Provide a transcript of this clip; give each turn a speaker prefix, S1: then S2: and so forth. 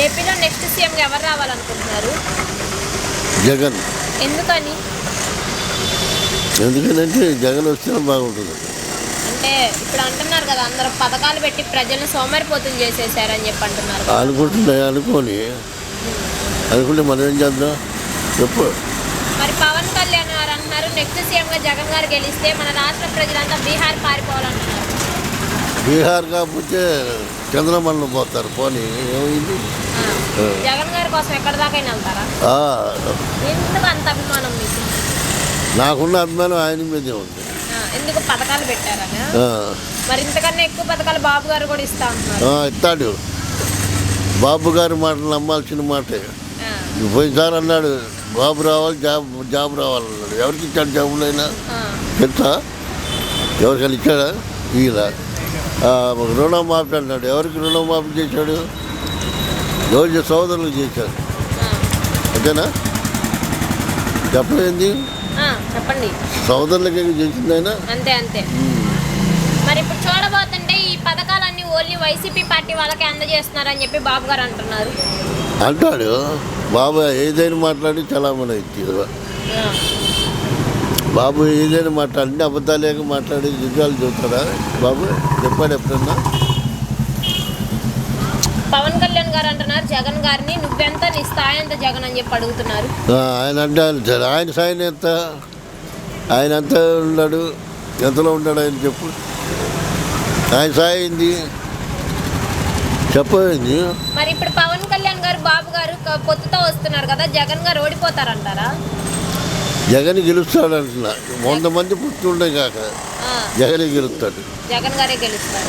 S1: ఏపీలో next CM ఎవరు రావాలనుకుంటున్నారు?
S2: జగన్.
S1: ఎందుకని?
S2: ఎందుకంటే జగన్ వస్తే బాగుంటుంది.
S1: అంటే ఇప్పుడు అంటున్నారు కదా, అందరూ పథకాలు పెట్టి ప్రజలను సోమరిపోతులు చేసేసారని చెప్పి అంటున్నారు.
S2: అనుకుంటే మనం ఏం చేద్దాం చెప్పు.
S1: మరి పవన్ కళ్యాణ్ గారు అంటున్నారు నెక్స్ట్ సీఎంగా జగన్ గారు గెలిస్తే మన రాష్ట్ర ప్రజలంతా బీహార్ పారిపోవాలంటున్నారు.
S2: బీహార్ కాకపోతే చంద్రమణ్ణి పోతారు. పోనీ ఏమైంది?
S1: జగన్ గారి కోసం ఎక్కడి దాకా వెళ్తారా? ఎందుకు అంత అభిమానం మీకు?
S2: నాకున్న అభిమానం ఆయన మీదే ఉంది.
S1: ఎందుకు? పథకాలు పెట్టారని. మరి ఇంతకన్నా ఎక్కువ పథకాలు బాబు గారు కూడా ఇస్తా అంటున్నారు.
S2: ఇస్తాడు. బాబు గారి మాటలు నమ్మాల్సిన మాటే. పోయినసారి అన్నాడు బాబు రావాలి, జాబ్ రావాలన్నాడు. ఎవరికి ఇచ్చాడు జాబులైనా? తెలుసా? ఎవరికైనా ఇచ్చాడా? ఇలా రుణమాఫీ అన్నాడు. ఎవరికి రుణమాఫీ చేశాడు? ఎవరి సోదరులకు చేశాడు. అంతేనా? చెప్పలేంది?
S1: చెప్పండి.
S2: సోదరులకే చేసింది ఆయన.
S1: అంతే అంతే. మరి ఇప్పుడు చూడబోతుంటే ఈ పథకాలన్నీ ఓన్లీ వైసీపీ పార్టీ వాళ్ళకే అందజేస్తున్నారని చెప్పి బాబు గారు అంటున్నారు.
S2: అంటాడు బాబు. ఏదైనా మాట్లాడి చలామణి అయింది. బాబు ఏదైనా మాట్లాడి అబద్ధాలేక మాట్లాడి నిజాలు చెబుతారా బాబు? చెప్పాడు ఎప్పుడన్నా?
S1: పవన్ కళ్యాణ్ గారు అంటున్నారు జగన్ గారిని నువ్వెంత నీ స్థాయి ఎంత జగన్ అని చెప్పి అడుగుతున్నారు.
S2: ఆయన అంటే ఆయన స్థాయి ఎంత? ఆయన ఎంత ఉన్నాడు? ఎంతలో ఉన్నాడు ఆయన చెప్పు. ఆయన స్థాయి ఏంది చెప్పండి.
S1: మరి ఇప్పుడు పవన్ కళ్యాణ్ గారు బాబు గారు పొత్తుతో వస్తున్నారు కదా, జగన్ గారు ఓడిపోతారంటారా?
S2: జగన్ గెలుస్తాడు అంటున్నా. 100 మంది పుట్టుండే కాక జగన్ గెలుస్తాడు.
S1: జగన్ గారే గెలుస్తారు.